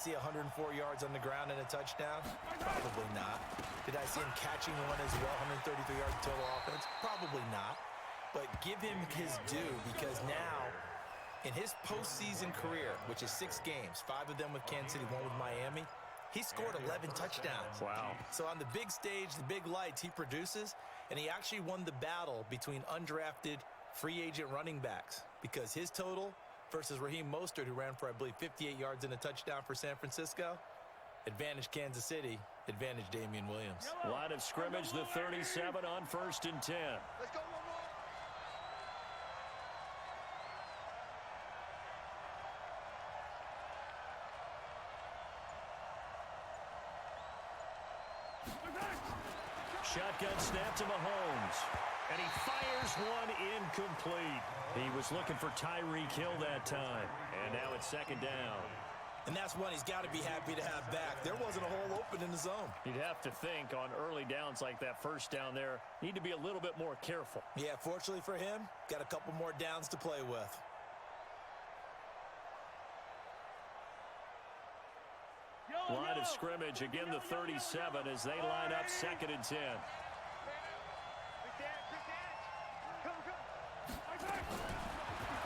See 104 yards on the ground and a touchdown? Probably not. Did I see him catching one as well, 133 yards total offense? Probably not. But give him his due, because now, in his postseason career, which is 6 games, 5 of them with Kansas City, 1 with Miami, he scored 11 touchdowns. Wow. So on the big stage, the big lights, he produces, and he actually won the battle between undrafted free agent running backs, because his total versus Raheem Mostert, who ran for, I believe, 58 yards and a touchdown for San Francisco. Advantage Kansas City, advantage Damian Williams. Line of scrimmage, the 37 on 1st and 10. Let's go, one more. Shotgun snap to Mahomes. And he fires one incomplete. He was looking for Tyreek Hill that time. And now it's 2nd down. And that's one he's got to be happy to have back. There wasn't a hole open in the zone. You'd have to think on early downs like that, 1st down there, need to be a little bit more careful. Yeah, fortunately for him, got a couple more downs to play with. Line of scrimmage, again the 37 as they line up 2nd and 10.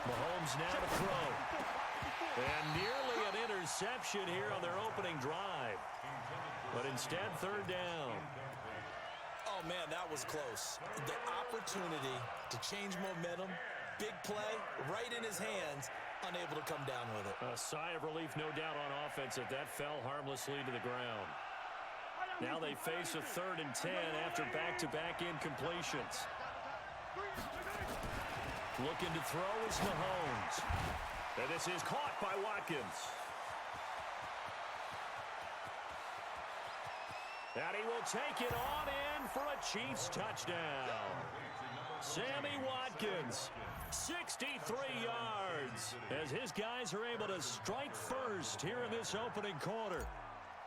Mahomes now to throw. And nearly an interception here on their opening drive. But instead, 3rd down. Oh, man, that was close. The opportunity to change momentum, big play, right in his hands, unable to come down with it. A sigh of relief, no doubt, on offense if that fell harmlessly to the ground. Now they face a 3rd and 10 after back-to-back incompletions. Looking to throw is Mahomes. And this is caught by Watkins. And he will take it on in for a Chiefs touchdown. Sammy Watkins, 63 yards, as his guys are able to strike first here in this opening quarter.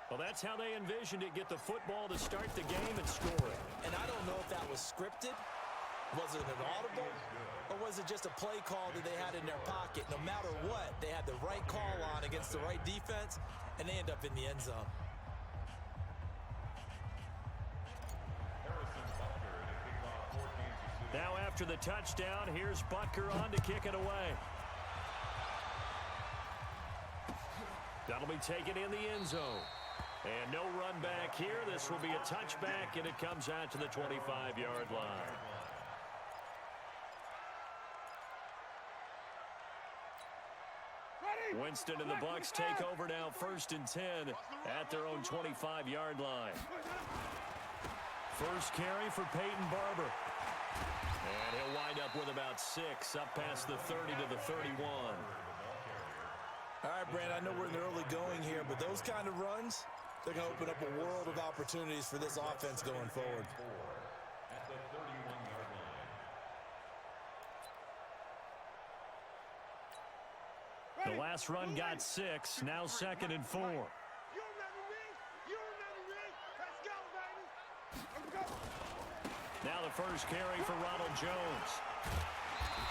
Well, that's how they envisioned it, get the football to start the game and score it. And I don't know if that was scripted. Was it an audible? Or was it just a play call that they had in their pocket? No matter what, they had the right call on against the right defense, and they end up in the end zone. Now after the touchdown, here's Butker on to kick it away. That'll be taken in the end zone. And no run back here. This will be a touchback, and it comes out to the 25-yard line. Winston and the Bucs take over now, 1st and 10 at their own 25-yard line. First carry for Peyton Barber. And he'll wind up with about 6, up past the 30 to the 31. All right, Brand, I know we're in the early going here, but those kind of runs, they're going to open up a world of opportunities for this offense going forward. At the 31-yard line. The last run got 6, now 2nd and 4. Now the first carry for Ronald Jones.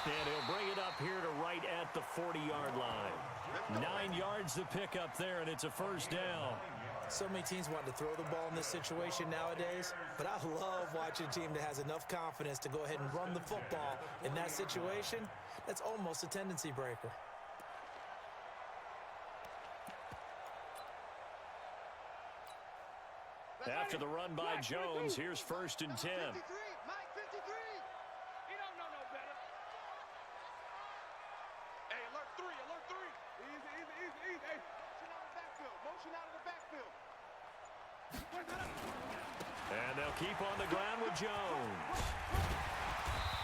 And he'll bring it up here to right at the 40-yard line. 9 yards to pick up there, and it's a 1st down. So many teams want to throw the ball in this situation nowadays, but I love watching a team that has enough confidence to go ahead and run the football in that situation. That's almost a tendency breaker. After the run by Jones, here's 1st and 10. Mike 53. He don't know no better. Hey, alert 3, alert 3. Easy. Hey, motion out of the backfield. And they'll keep on the ground with Jones.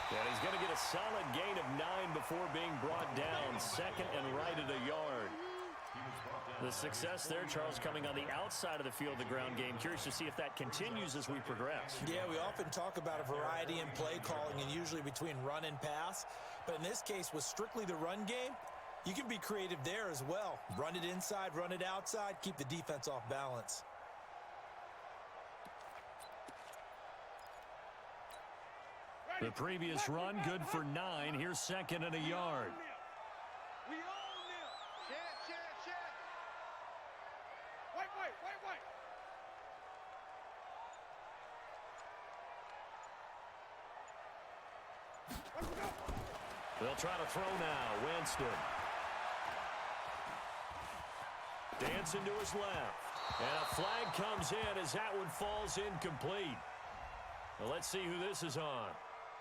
And he's going to get a solid gain of 9 before being brought down, 2nd and right at a yard. The success there, Charles, coming on the outside of the field, the ground game. Curious to see if that continues as we progress. Yeah, we often talk about a variety in play calling and usually between run and pass. But in this case, with strictly the run game, you can be creative there as well. Run it inside, run it outside, keep the defense off balance. The previous run, good for 9. Here's 2nd and a yard. Wait. Let's go. They'll try to throw now. Winston. Dancing to his left. And a flag comes in as that one falls incomplete. Well, let's see who this is on.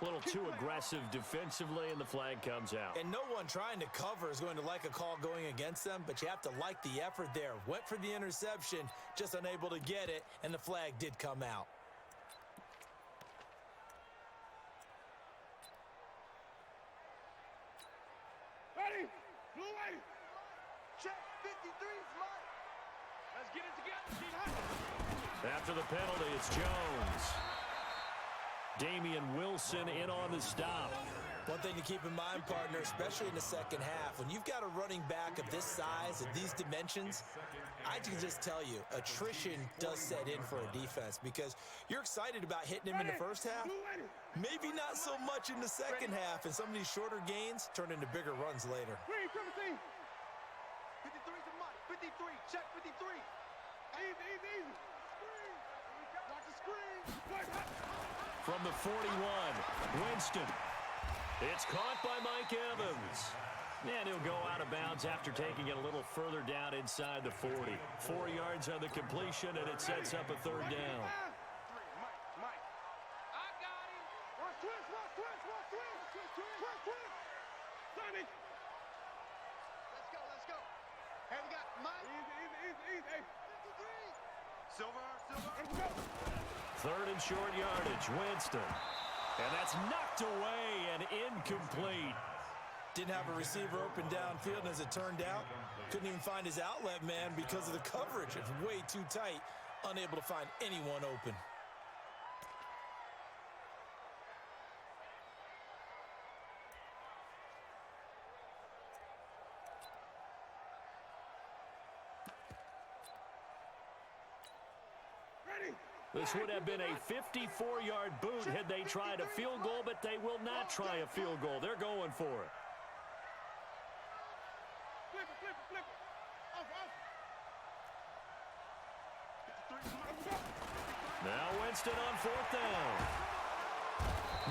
A little too aggressive defensively, and the flag comes out. And no one trying to cover is going to like a call going against them, but you have to like the effort there. Went for the interception, just unable to get it, and the flag did come out. Ready? Blue way. Check 53's mine. Let's get it together. Get hot. After the penalty, it's Jones. Damian Wilson in on the stop. One thing to keep in mind, partner, especially in the second half, when you've got a running back of this size and these dimensions, I can just tell you, attrition does set in for a defense because you're excited about hitting him in the first half, maybe not so much in the second half, and some of these shorter gains turn into bigger runs later. Green, 17. 53's a month. 53. Check 53. Easy. Screen. Watch the screen. From the 41, Winston. It's caught by Mike Evans. And he'll go out of bounds after taking it a little further down inside the 40. 4 yards on the completion, and it sets up a third down. Mike. I got him. Watch twist. Sonny. Let's go. Hey, we got Mike. Easy. Hey. 53. Silver. Let's go. Third and short yardage, Winston. And that's knocked away and incomplete. Didn't have a receiver open downfield, and as it turned out, couldn't even find his outlet man because of the coverage. It's way too tight, unable to find anyone open. This would have been a 54-yard boot had they tried a field goal, but they will not try a field goal. They're going for it. Flip it. Off. Now Winston on fourth down.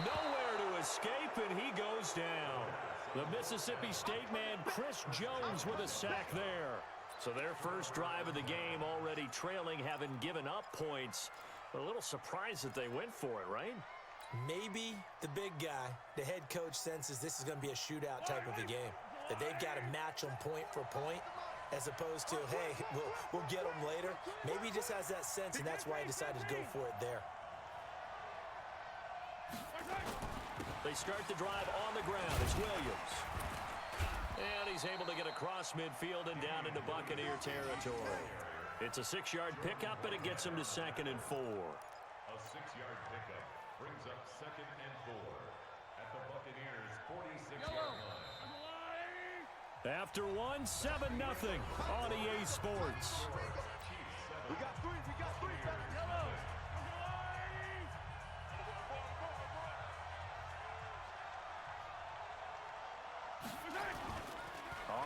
Nowhere to escape, and he goes down. The Mississippi State man, Chris Jones, with a sack there. So their first drive of the game already trailing, having given up points. A little surprised that they went for it, right? Maybe the big guy, the head coach, senses this is going to be a shootout type of a game. That they've got to match them point for point as opposed to, hey, we'll get them later. Maybe he just has that sense, and that's why he decided to go for it there. They start the drive on the ground. It's Williams. And he's able to get across midfield and down into Buccaneer territory. It's a 6-yard pickup, and it gets him to 2nd and 4. A 6-yard pickup brings up 2nd and 4 at the Buccaneers' 46-yard line. After one, 7-0 on EA Sports. We got three, Yellow.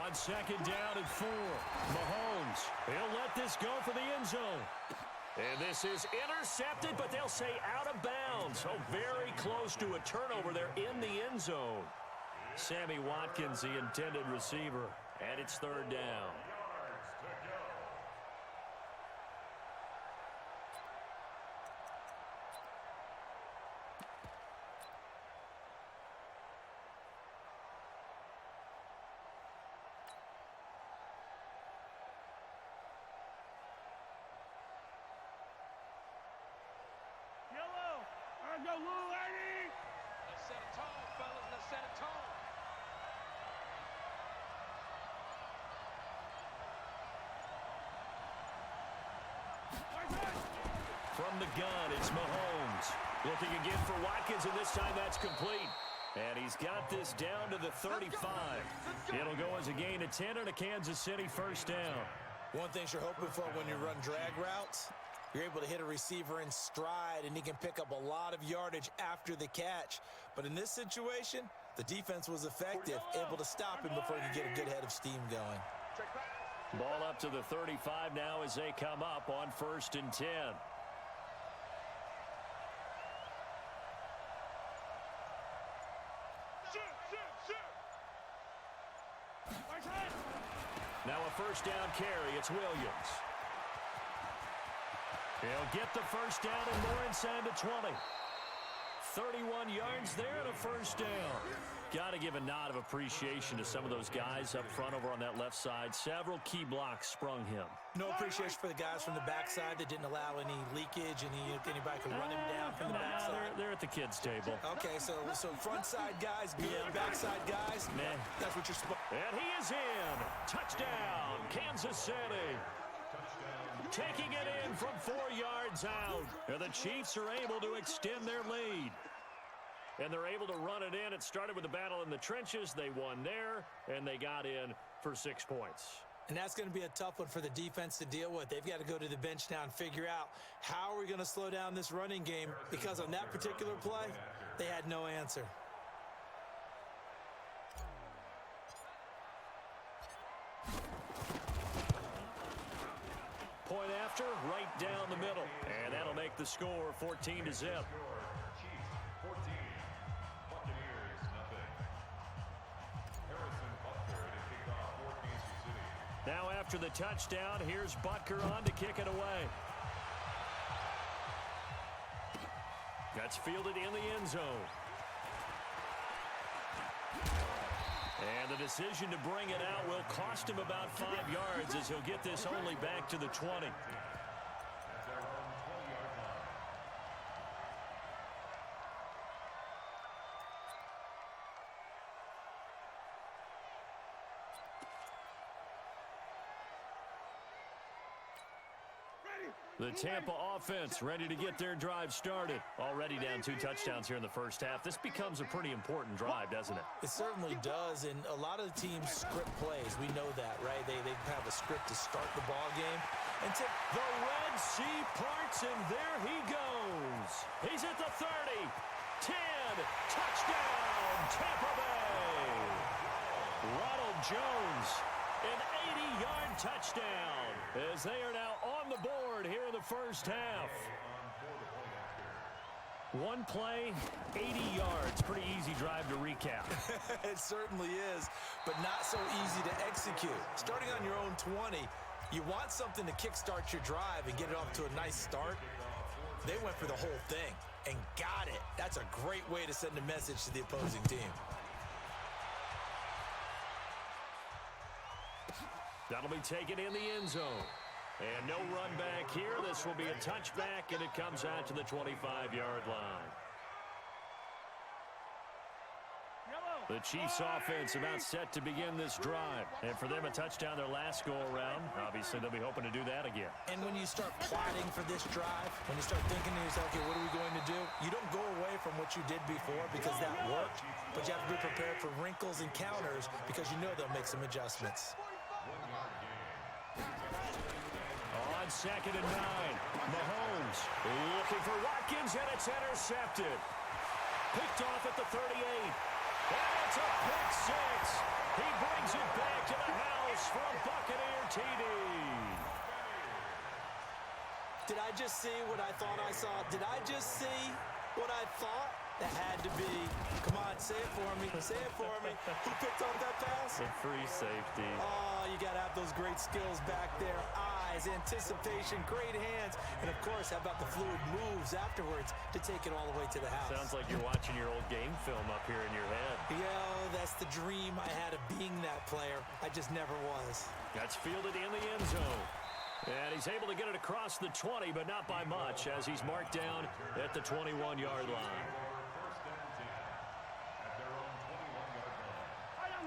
On 2nd down and 4, Mahomes. He'll let this go for the end zone. And this is intercepted, but they'll say out of bounds. Oh, very close to a turnover there in the end zone. Sammy Watkins, the intended receiver, and it's 3rd down. Let's go, little lady! Let's set a tone, fellas. Let's set a tone. From the gun, it's Mahomes. Looking again for Watkins, and this time that's complete. And he's got this down to the 35. It'll go as a gain of 10 and a Kansas City first down. One thing you're hoping for when you run drag routes, you're able to hit a receiver in stride, and he can pick up a lot of yardage after the catch. But in this situation, the defense was effective, able to stop him before he could get a good head of steam going. Ball up to the 35 now as they come up on 1st and 10. Now a 1st down carry. It's Williams. He'll get the 1st down and more inside the 20. 31 yards there and a 1st down. Got to give a nod of appreciation to some of those guys up front over on that left side. Several key blocks sprung him. No appreciation for the guys from the backside that didn't allow any leakage, anybody could run him down from the backside. They're at the kids' table. Okay, so front side guys, good. Backside guys, that's what you're supposed to. And he is in. Touchdown, Kansas City. Taking it in from 4 yards out. And the Chiefs are able to extend their lead. And they're able to run it in. It started with a battle in the trenches. They won there, and they got in for 6 points. And that's going to be a tough one for the defense to deal with. They've got to go to the bench now and figure out how are we going to slow down this running game, because on that particular play, they had no answer. Point after, right down the middle. And that'll make the score 14-0. Chiefs 14, Buccaneers nothing. Harrison Butker to kick off for Kansas City. Now after the touchdown, here's Butker on to kick it away. That's fielded in the end zone. And the decision to bring it out will cost him about 5 yards as he'll get this only back to the 20. At their own 20-yard line. The Tampa offense ready to get their drive started. Already down 2 touchdowns here in the first half. This becomes a pretty important drive, doesn't it? It certainly does, and a lot of the teams script plays. We know that, right? They have a script to start the ball game. And to the Red Sea parts, and there he goes. He's at the 30, 10, touchdown, Tampa Bay. Ronald Jones, an 80-yard touchdown, as they are now on the board here in the first half. One play, 80 yards. Pretty easy drive to recap. It certainly is, but not so easy to execute. Starting on your own 20, you want something to kickstart your drive and get it off to a nice start. They went for the whole thing and got it. That's a great way to send a message to the opposing team. That'll be taken in the end zone. And no run back here. This will be a touchback, and it comes out to the 25-yard line. The Chiefs offense about set to begin this drive. And for them, a touchdown their last go-around. Obviously, they'll be hoping to do that again. And when you start plotting for this drive, when you start thinking to yourself, okay, what are we going to do? You don't go away from what you did before because that worked, but you have to be prepared for wrinkles and counters because you know they'll make some adjustments. On 2nd and 9, Mahomes looking for Watkins, and it's intercepted. Picked off at the 38. And it's a pick 6. He brings it back to the house for a Buccaneer TD. Did I just see what I thought I saw? Did I just see what I thought? That had to be. Come on, say it for me. Say it for me. Who picked off that pass? A free safety. Oh, you got to have those great skills back there. Eyes, anticipation, great hands. And, of course, how about the fluid moves afterwards to take it all the way to the house? Sounds like you're watching your old game film up here in your head. Yeah, that's the dream I had of being that player. I just never was. That's fielded in the end zone. And he's able to get it across the 20, but not by much, as he's marked down at the 21-yard line.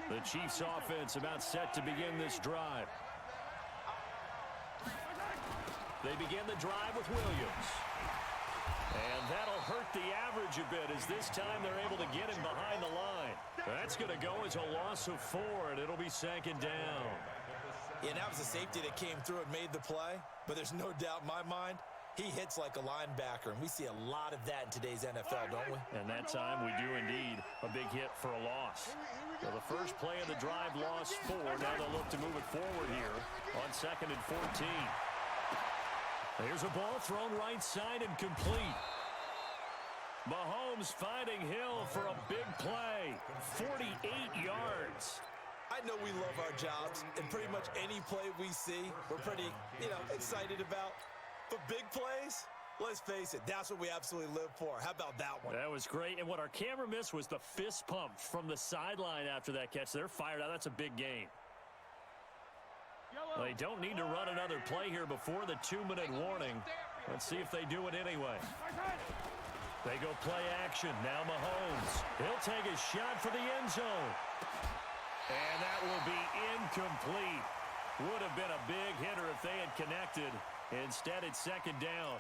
The Chiefs offense about set to begin this drive. They begin the drive with Williams. And that'll hurt the average a bit as this time they're able to get him behind the line. That's going to go as a loss of 4, and it'll be 2nd down. Yeah, that was a safety that came through and made the play. But there's no doubt in my mind, He hits like a linebacker, and we see a lot of that in today's NFL, don't we? And that time we do indeed. A big hit for a loss. So the first play of the drive lost 4. Now they'll look to move it forward here on 2nd and 14. Here's a ball thrown right side and complete. Mahomes finding Hill for a big play. 48 yards. I know we love our jobs, and pretty much any play we see, we're pretty, excited about. But big plays, let's face it, that's what we absolutely live for. How about that one? That was great. And what our camera missed was the fist pump from the sideline after that catch. They're fired out. That's a big gain. They don't need to run another play here before the 2-minute warning. Let's see if they do it anyway. They go play action. Now Mahomes. He'll take a shot for the end zone. And that will be incomplete. Would have been a big hitter if they had connected. Instead, it's 2nd down.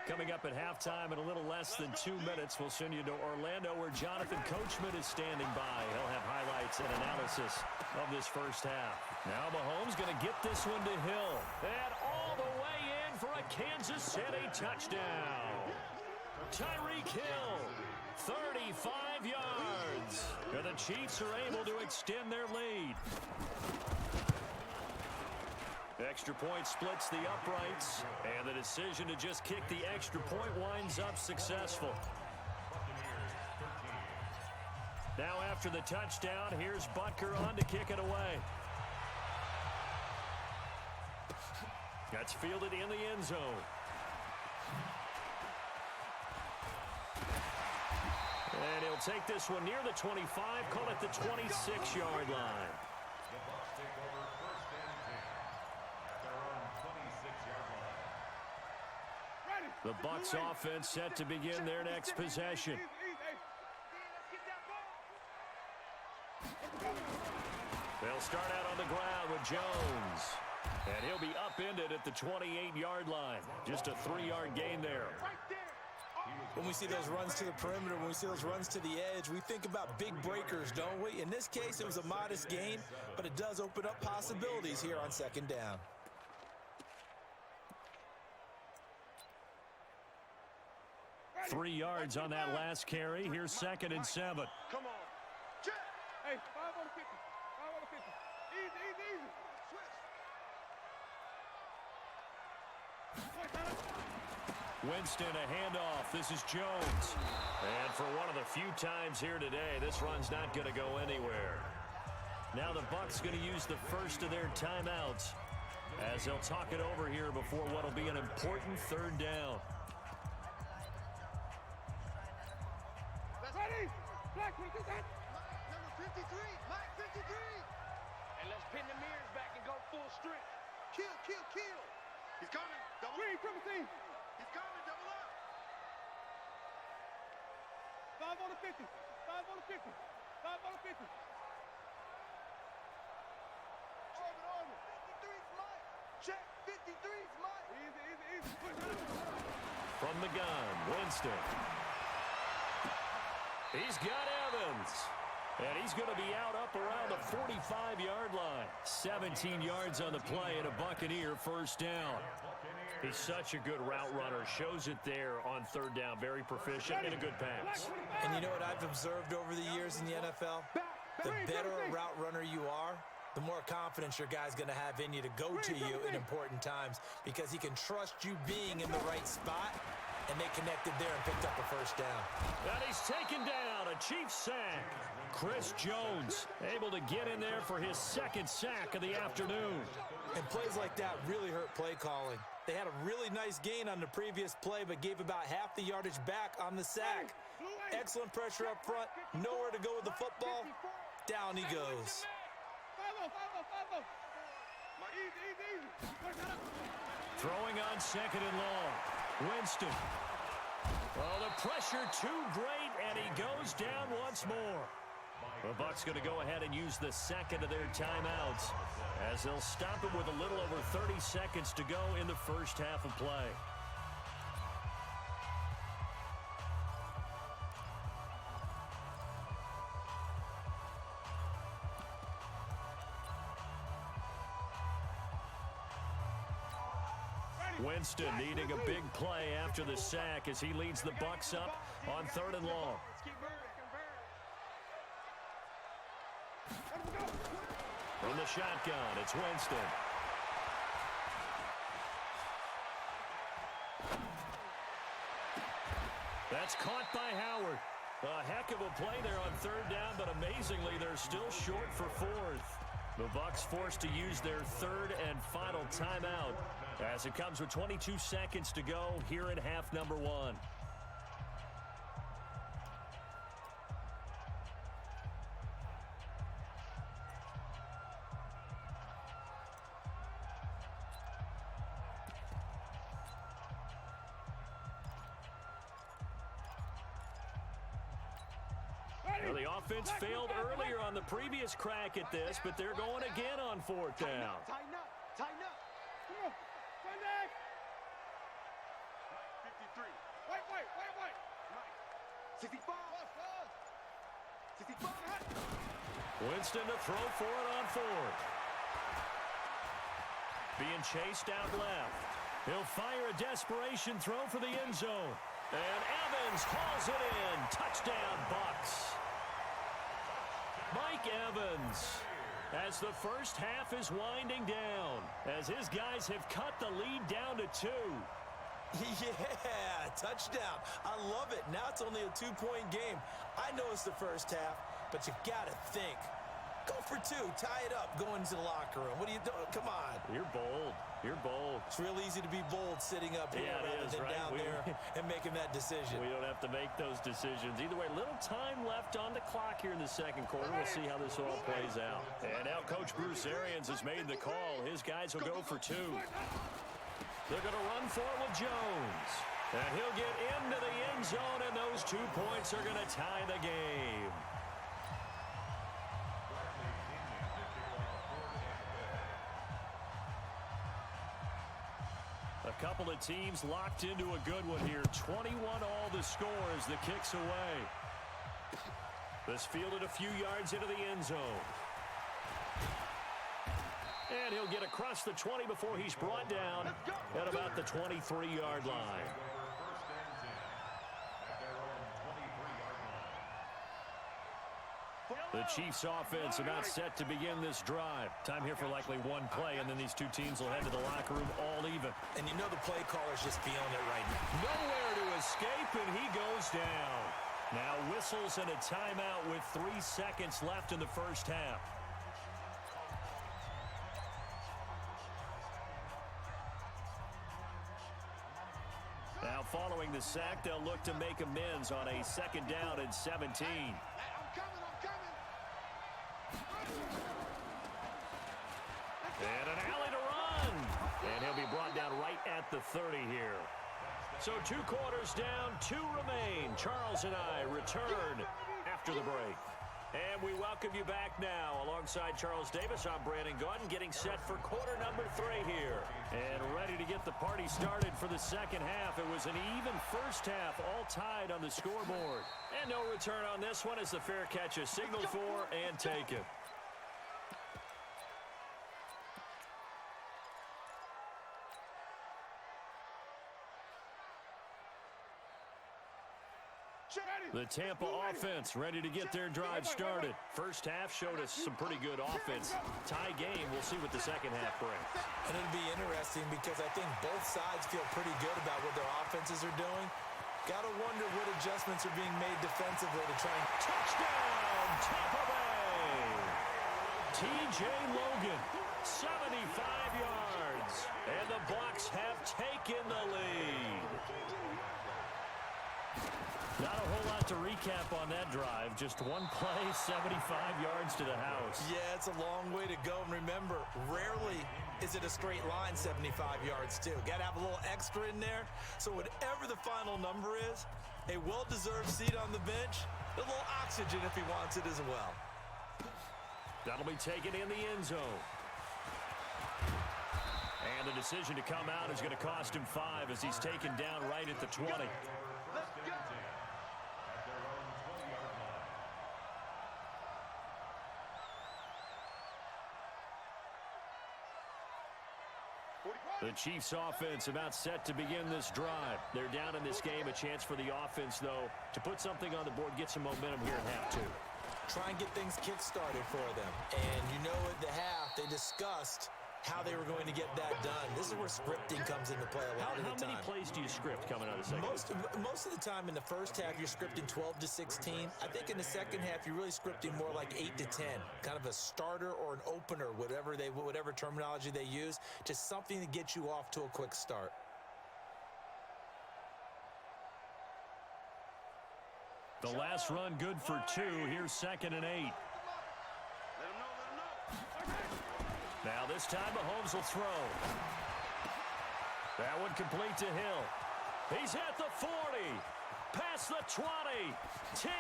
Coming up at halftime in a little less than 2 minutes, we'll send you to Orlando where Jonathan Coachman is standing by. He'll have highlights and analysis of this first half. Now Mahomes going to get this one to Hill. And all the way in for a Kansas City touchdown. Tyreek Hill, 35 yards. And the Chiefs are able to extend their lead. Extra point splits the uprights, and the decision to just kick the extra point winds up successful. Now after the touchdown, here's Butker on to kick it away. That's fielded in the end zone. And he'll take this one near the 25, call it the 26-yard line. The Bucs offense set to begin their next possession. They'll start out on the ground with Jones. And he'll be upended at the 28-yard line. Just a 3-yard gain there. When we see those runs to the perimeter, when we see those runs to the edge, we think about big breakers, don't we? In this case, it was a modest gain, but it does open up possibilities here on 2nd down. Three yards on that last carry. Here's 2nd and 7. Come on. Check. Hey, 5 on the 50. 5 on the 50. Easy, easy, easy. Switch. Winston, a handoff. This is Jones. And for one of the few times here today, this run's not going to go anywhere. Now the Bucs going to use the first of their timeouts as they'll talk it over here before what will be an important 3rd down. Ready? Black, what is that? Number 53. Mike 53. And let's pin the mirrors back and go full strength. Kill, kill, kill. He's coming. Double. Green, triple team. He's coming. Double up. 5 on the 50. 5 on the 50. 5 on the 50. Orbit. 53's Mike. Check. 53's Mike. Easy, easy, easy. From the gun, Winston. He's got Evans. And he's going to be out up around the 45-yard line. 17 yards on the play and a Buccaneer 1st down. He's such a good route runner. Shows it there on 3rd down. Very proficient and a good pass. And you know what I've observed over the years in the NFL? The better a route runner you are, the more confidence your guy's going to have in you to go to you in important times because he can trust you being in the right spot. And they connected there and picked up a 1st down. And he's taken down. A Chiefs sack. Chris Jones able to get in there for his 2nd sack of the afternoon. And plays like that really hurt play calling. They had a really nice gain on the previous play, but gave about half the yardage back on the sack. Excellent pressure up front. Nowhere to go with the football. Down he goes. Throwing on 2nd and long. Winston. Well, the pressure too great, and he goes down once more. The Bucs going to go ahead and use the 2nd of their timeouts as they'll stop it with a little over 30 seconds to go in the first half of play. Winston needing a big play after the sack as he leads the Bucs up on 3rd and long. From the shotgun, it's Winston. That's caught by Howard. A heck of a play there on 3rd down, but amazingly, they're still short for 4th. The Bucs forced to use their 3rd and final timeout as it comes with 22 seconds to go here in half number 1. Well, the offense failed earlier on the previous crack at this, but they're going again on 4th down. Tighten up. Tighten up. Come on. Run back. 53. Wait. 65. 65. Winston to throw for it on 4th. Being chased out left. He'll fire a desperation throw for the end zone. And Evans hauls it in. Touchdown, Bucs. Mike Evans, as the first half is winding down, as his guys have cut the lead down to 2. Yeah, touchdown. I love it. Now it's only a 2-point game. I know it's the first half, but you got to think. Go for 2. Tie it up. Go into the locker room. What are you doing? Come on. You're bold. You're bold. It's real easy to be bold sitting up here rather than right? down there and making that decision. We don't have to make those decisions. Either way, little time left on the clock here in the second quarter. We'll see how this all plays out. And now Coach Bruce Arians has made the call. His guys will go for 2. They're going to run for it with Jones. And he'll get into the end zone, and those 2 points are going to tie the game. A couple of teams locked into a good one here. 21 all the score as the kick's away. This fielded a few yards into the end zone. And he'll get across the 20 before he's brought down at about the 23-yard line. The Chiefs offense about set to begin this drive. Time here for likely one play, and then these two teams will head to the locker room all even. And you know the play caller's just feeling it right now. Nowhere to escape, and he goes down. Now whistles and a timeout with 3 seconds left in the first half. Now following the sack, they'll look to make amends on a 2nd down and 17. And an alley to run. And he'll be brought down right at the 30 here. So 2 quarters down, 2 remain. Charles and I return after the break. And we welcome you back now. Alongside Charles Davis, I'm Brandon Gordon, getting set for quarter number 3 here. And ready to get the party started for the second half. It was an even first half, all tied on the scoreboard. And no return on this one as the fair catch is signaled for and taken. The Tampa offense ready to get their drive started. First half showed us some pretty good offense. Tie game. We'll see what the second half brings. And it'll be interesting because I think both sides feel pretty good about what their offenses are doing. Got to wonder what adjustments are being made defensively to try and... Touchdown, Tampa Bay! T.J. Logan, 75 yards. And the Bucs have taken the lead. Not a whole lot to recap on that drive. Just one play, 75 yards to the house. Yeah, it's a long way to go. And remember, rarely is it a straight line 75 yards, too. Got to have a little extra in there. So whatever the final number is, a well-deserved seat on the bench, a little oxygen if he wants it as well. That'll be taken in the end zone. And the decision to come out is going to cost him 5 as he's taken down right at the 20. The Chiefs offense about set to begin this drive. They're down in this game. A chance for the offense, though, to put something on the board, get some momentum here in half two. Try and get things kick-started for them. And you know at the half, they discussed how they were going to get that done. This is where scripting comes into play a lot of the time. How many plays do you script coming out of the second? Most of the time in the first half, you're scripting 12 to 16. I think in the second half, you're really scripting more like 8 to 10. Kind of a starter or an opener, whatever terminology they use. Just something to get you off to a quick start. The last run good for 2. Here's 2nd and 8. Now this time Mahomes will throw. That one complete to Hill. He's at the 40. Past the 20. 10.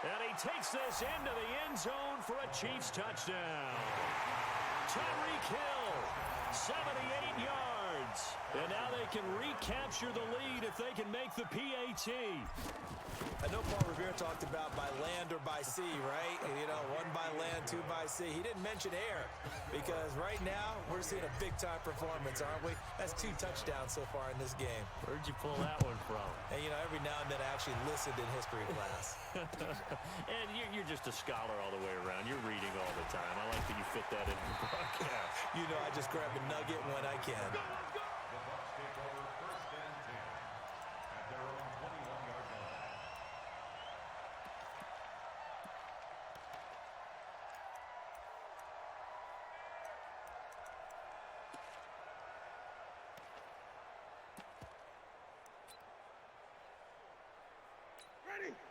And he takes this into the end zone for a Chiefs touchdown. Tyreek Hill, 78 yards. And now they can recapture the lead if they can make the PAT. I know Paul Revere talked about by land or by sea, right? You know, 1 by land, 2 by sea. He didn't mention air because right now we're seeing a big-time performance, aren't we? That's 2 touchdowns so far in this game. Where'd you pull that one from? And, you know, every now and then I actually listened in history class. And you're just a scholar all the way around. You're reading all the time. I like that you fit that in the broadcast. You know, I just grab a nugget when I can.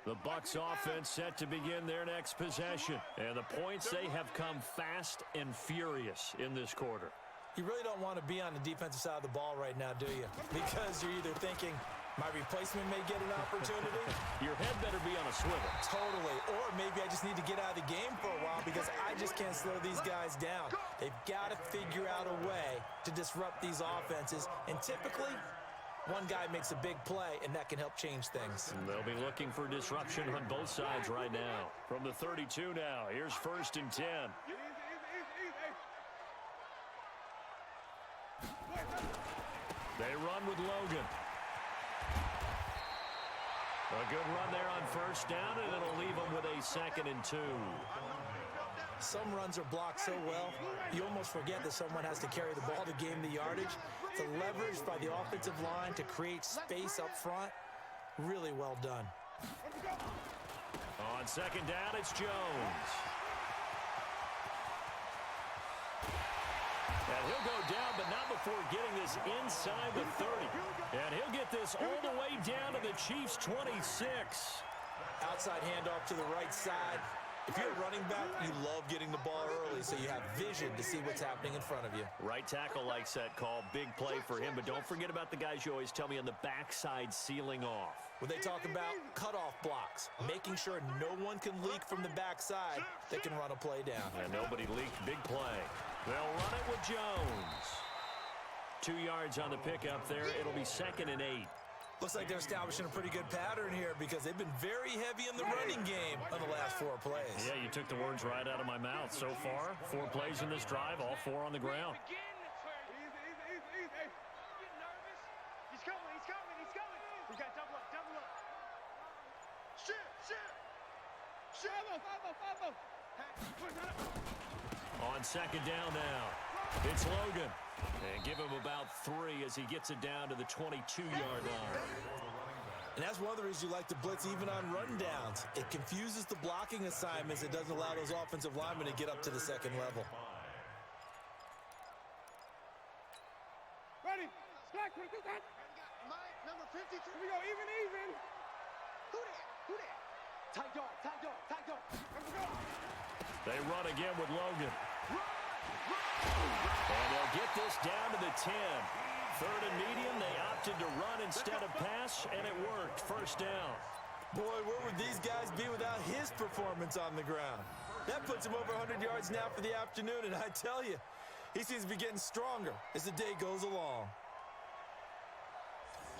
The Bucs offense set to begin their next possession. And the points, they have come fast and furious in this quarter. You really don't want to be on the defensive side of the ball right now, do you? Because you're either thinking, my replacement may get an opportunity. Your head better be on a swivel. Totally. Or maybe I just need to get out of the game for a while because I just can't slow these guys down. They've got to figure out a way to disrupt these offenses. And typically, one guy makes a big play, and that can help change things. They'll be looking for disruption on both sides right now. From the 32 now, here's 1st and 10. They run with Logan. A good run there on 1st down, and it'll leave them with a 2nd and 2. Some runs are blocked so well, you almost forget that someone has to carry the ball to gain the yardage. The leverage by the offensive line to create space up front, really well done. On 2nd down, it's Jones. And he'll go down, but not before getting this inside the 30. And he'll get this all the way down to the Chiefs' 26. Outside handoff to the right side. If you're a running back, you love getting the ball early so you have vision to see what's happening in front of you. Right tackle likes that call. Big play for him, but don't forget about the guys you always tell me on the backside sealing off. When they talk about cutoff blocks, making sure no one can leak from the backside that can run a play down. And nobody leaked. Big play. They'll run it with Jones. 2 yards on the pickup there. It'll be 2nd and 8. Looks like they're establishing a pretty good pattern here because they've been very heavy in the running game on the last 4 plays. Yeah, you took the words right out of my mouth. So far, 4 plays in this drive, all 4 on the ground. Easy. He's coming. We got double up. Shit. On 2nd down now, it's Logan. And give him about 3 as he gets it down to the 22-yard line. And that's one of the reasons you like to blitz even on rundowns. It confuses the blocking assignments. It doesn't allow those offensive linemen to get up to the 2nd level. Ready. Slack. Mike, number 53. We go even. Who that? Tight dog. They run again with Logan. And they'll get this down to the 10. 3rd and medium, they opted to run instead of pass, and it worked. 1st down. Boy, where would these guys be without his performance on the ground? That puts him over 100 yards now for the afternoon, and I tell you, he seems to be getting stronger as the day goes along.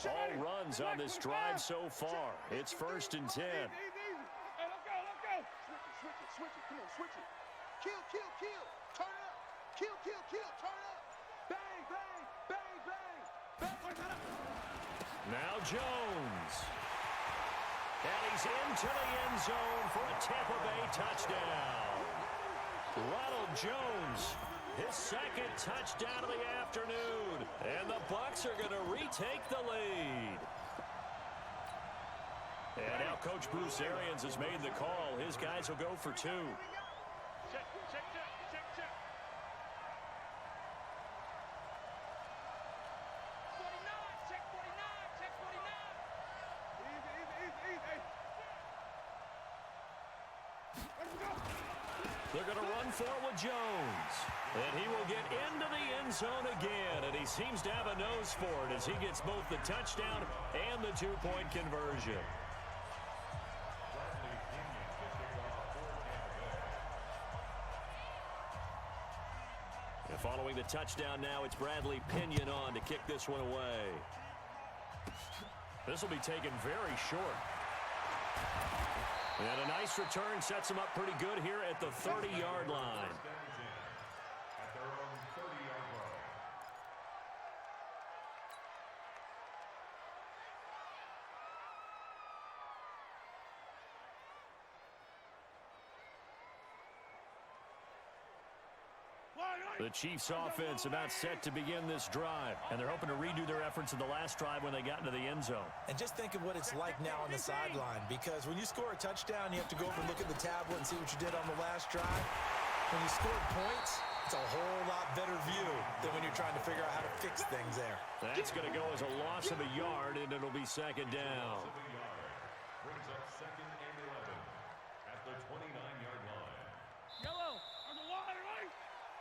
All runs on this drive so far. It's 1st and 10. Hey, let's go. Switch it. Come on, switch it. Kill. Turn up. Kill. Turn up. Bang, bang, bang, bang, bang. Now Jones. And he's into the end zone for a Tampa Bay touchdown. Ronald Jones, his second touchdown of the afternoon. And the Bucs are going to retake the lead. And now Coach Bruce Arians has made the call. His guys will go for two. Check, check, check, check, check. 49, check 49, check 49. Easy, easy, easy, easy. Let's go. They're going to run for it with Jones. And he will get into the end zone again. And he seems to have a nose for it as he gets both the touchdown and the two-point conversion. And following the touchdown now, it's Bradley Pinion on to kick this one away. This will be taken very short. And a nice return sets him up pretty good here at the 30-yard line. At their own 30-yard line. The Chiefs offense about set to begin this drive, and they're hoping to redo their efforts in the last drive when they got into the end zone. And just think of what it's like now on the sideline, because when you score a touchdown, you have to go over and look at the tablet and see what you did on the last drive. When you score points, it's a whole lot better view than when you're trying to figure out how to fix things there. That's going to go as a loss of a yard, and it'll be second down. Brings up second and 11 at the 29-yard line. Yellow, on the water, right?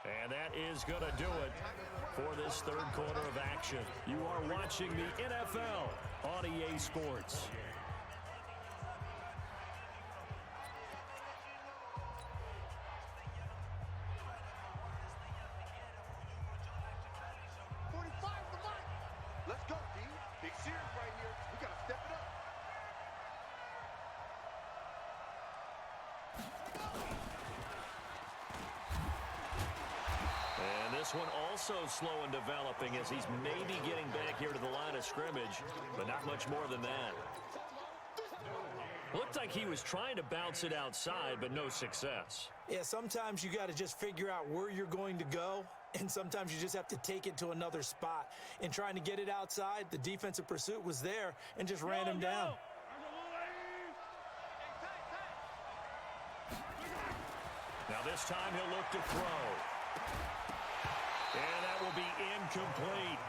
And that is going to do it for this third quarter of action. You are watching the NFL on EA Sports. Let's go, D. Big series right here. We got to step it up. And this one also slow in developing as he's maybe getting back here to the line of scrimmage, but not much more than that. Looked like he was trying to bounce it outside, but no success. Yeah, sometimes you got to just figure out where you're going to go, and sometimes you just have to take it to another spot. In trying to get it outside, the defensive pursuit was there and just ran him down. Now this time he'll look to throw. And that will be incomplete.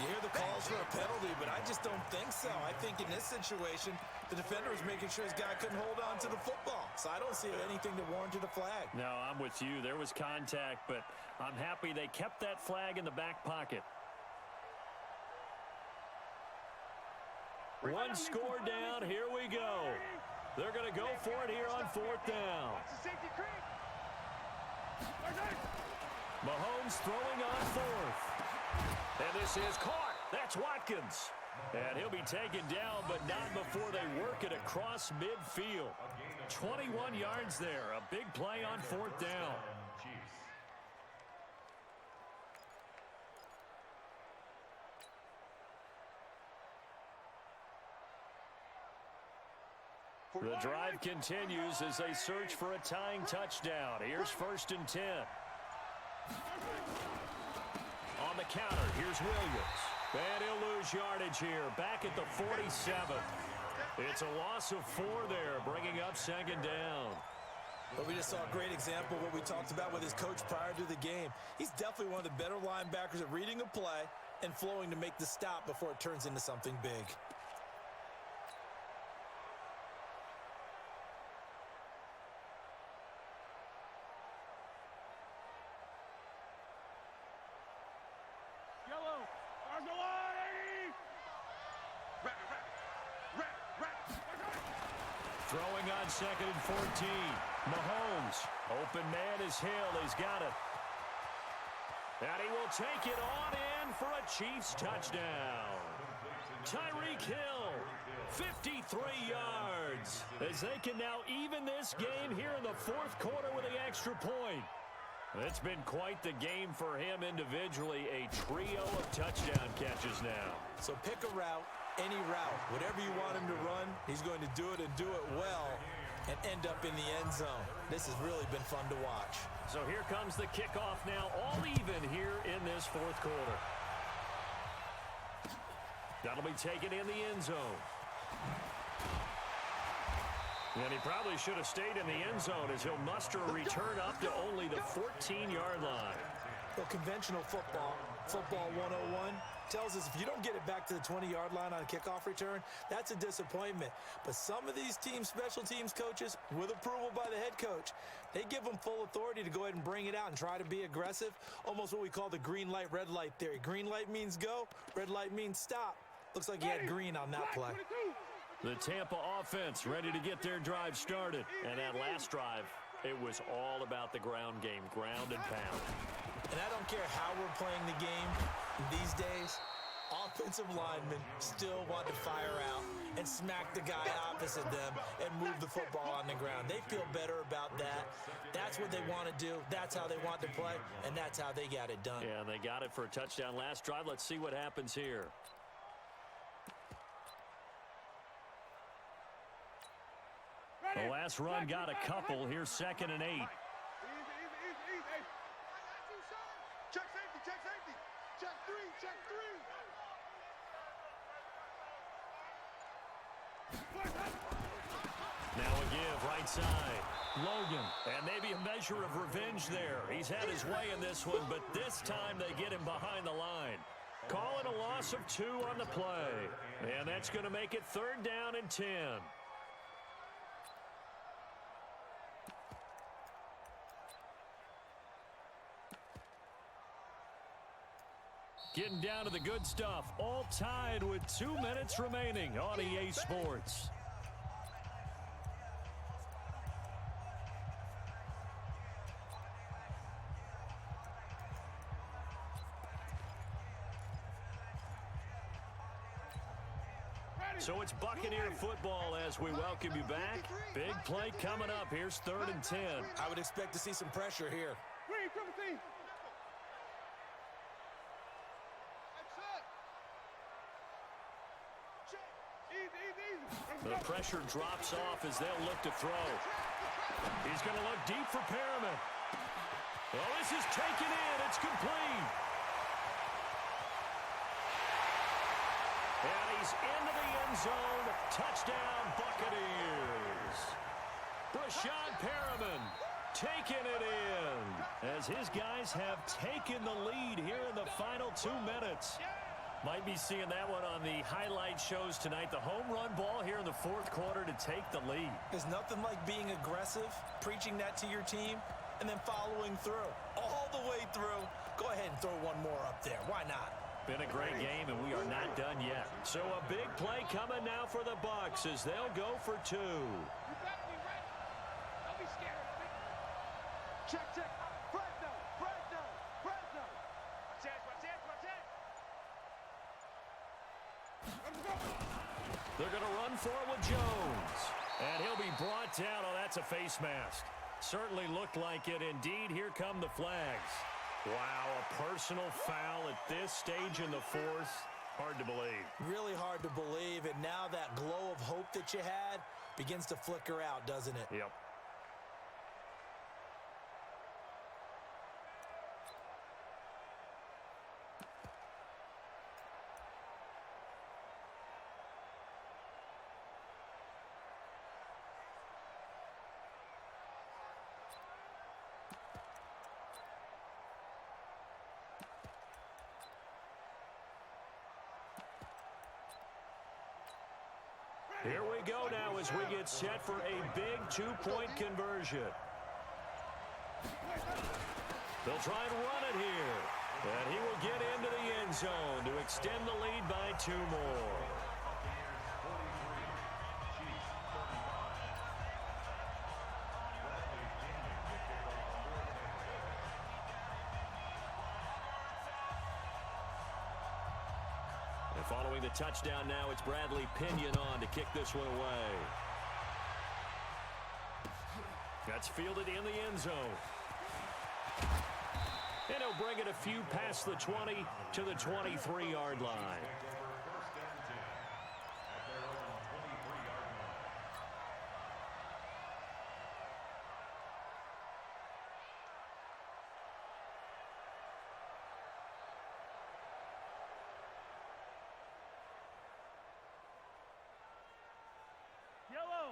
You hear the calls for a penalty, but I just don't think so. I think in this situation, the defender was making sure his guy couldn't hold on to the football. So I don't see anything that warranted a flag. No, I'm with you. There was contact, but I'm happy they kept that flag in the back pocket. One score down. Here we go. They're going to go for it here on fourth down. Mahomes throwing on fourth. And this is caught. That's Watkins. And he'll be taken down, but not before they work it across midfield. 21 yards there. A big play on fourth down. Chiefs. The drive continues as they search for a tying touchdown. Here's 1st and 10. On the counter, here's Williams. And he'll lose yardage here, back at the 47. It's a loss of 4 there, bringing up second down. But we just saw a great example of what we talked about with his coach prior to the game. He's definitely one of the better linebackers at reading a play and flowing to make the stop before it turns into something big. Throwing on 2nd and 14. Mahomes. Open man is Hill. He's got it. And he will take it on in for a Chiefs touchdown. Tyreek Hill, 53 yards. As they can now even this game here in the fourth quarter with the extra point. It's been quite the game for him individually. A trio of touchdown catches now. So pick a route, any route. Whatever you want him to run, he's going to do it and do it well and end up in the end zone. This has really been fun to watch. So here comes the kickoff now, all even here in this fourth quarter. That'll be taken in the end zone. And he probably should have stayed in the end zone as he'll muster a return up to only the 14-yard line. Well, conventional football 101, tells us if you don't get it back to the 20-yard line on a kickoff return, that's a disappointment. But some of these special teams coaches, with approval by the head coach, they give them full authority to go ahead and bring it out and try to be aggressive, almost what we call the green light, red light theory. Green light means go, red light means stop. Looks like he had green on that play. The Tampa offense ready to get their drive started. And that last drive, it was all about the ground game, ground and pound. And I don't care how we're playing the game these days, offensive linemen still want to fire out and smack the guy opposite them and move the football on the ground. They feel better about that. That's what they want to do. That's how they want to play, and that's how they got it done. Yeah, and they got it for a touchdown last drive. Let's see what happens here. The last run got a couple. Here's 2nd and 8. Easy. Check safety. Check three. Now a give, right side. Logan. And maybe a measure of revenge there. He's had his way in this one, but this time they get him behind the line. Calling a loss of 2 on the play. And that's going to make it 3rd down and 10. Getting down to the good stuff. All tied with 2 minutes remaining on EA Sports. So it's Buccaneer football as we welcome you back. Big play coming up. Here's 3rd and 10. I would expect to see some pressure here. The pressure drops off as they'll look to throw. He's going to look deep for Perriman. Oh, this is taken in. It's complete. And he's into the end zone. Touchdown, Buccaneers. Brashad Perriman taking it in as his guys have taken the lead here in the final 2 minutes. Might be seeing that one on the highlight shows tonight. The home run ball here in the 4th quarter to take the lead. There's nothing like being aggressive, preaching that to your team, and then following through. All the way through. Go ahead and throw one more up there. Why not? Been a great game, and we are not done yet. So a big play coming now for the Bucs as they'll go for 2. You better be ready. Don't be scared of me. Check. Fresno. Watch it. They're going to run for it with Jones. And he'll be brought down. Oh, that's a face mask. Certainly looked like it. Indeed, here come the flags. Wow, a personal foul at this stage in the 4th. Hard to believe. Really hard to believe, and now that glow of hope that you had begins to flicker out, doesn't it? Yep. Here we go now as we get set for a big 2-point conversion. They'll try and run it here. And he will get into the end zone to extend the lead by 2 more. Following the touchdown now, it's Bradley Pinion on to kick this one away. That's fielded in the end zone. he'll bring it a few past the 20 to the 23-yard line.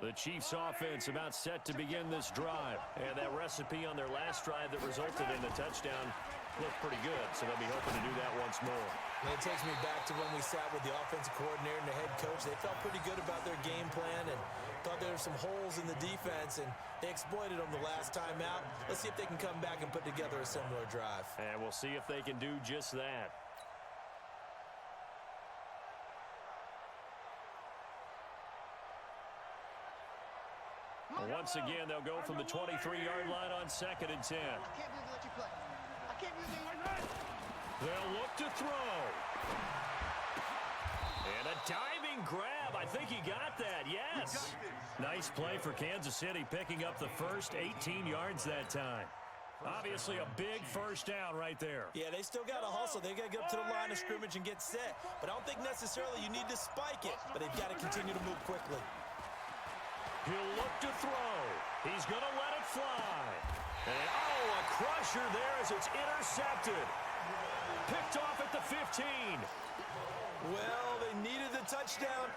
The Chiefs offense about set to begin this drive. And that recipe on their last drive that resulted in the touchdown looked pretty good, so they'll be hoping to do that once more. And it takes me back to when we sat with the offensive coordinator and the head coach. They felt pretty good about their game plan and thought there were some holes in the defense, and they exploited them the last time out. Let's see if they can come back and put together a similar drive. And we'll see if they can do just that. Once again, they'll go from the 23-yard line on 2nd and 10. They'll look to throw. And a diving grab. I think he got that, yes. Nice play for Kansas City, picking up the first 18 yards that time. Obviously a big first down right there. Yeah, they still got to hustle. They got to get up to the line of scrimmage and get set. But I don't think necessarily you need to spike it. But they've got to continue to move quickly. He'll look to throw. He's going to let it fly. And, oh, a crusher there as it's intercepted. Picked off at the 15. Well, they needed the touchdown.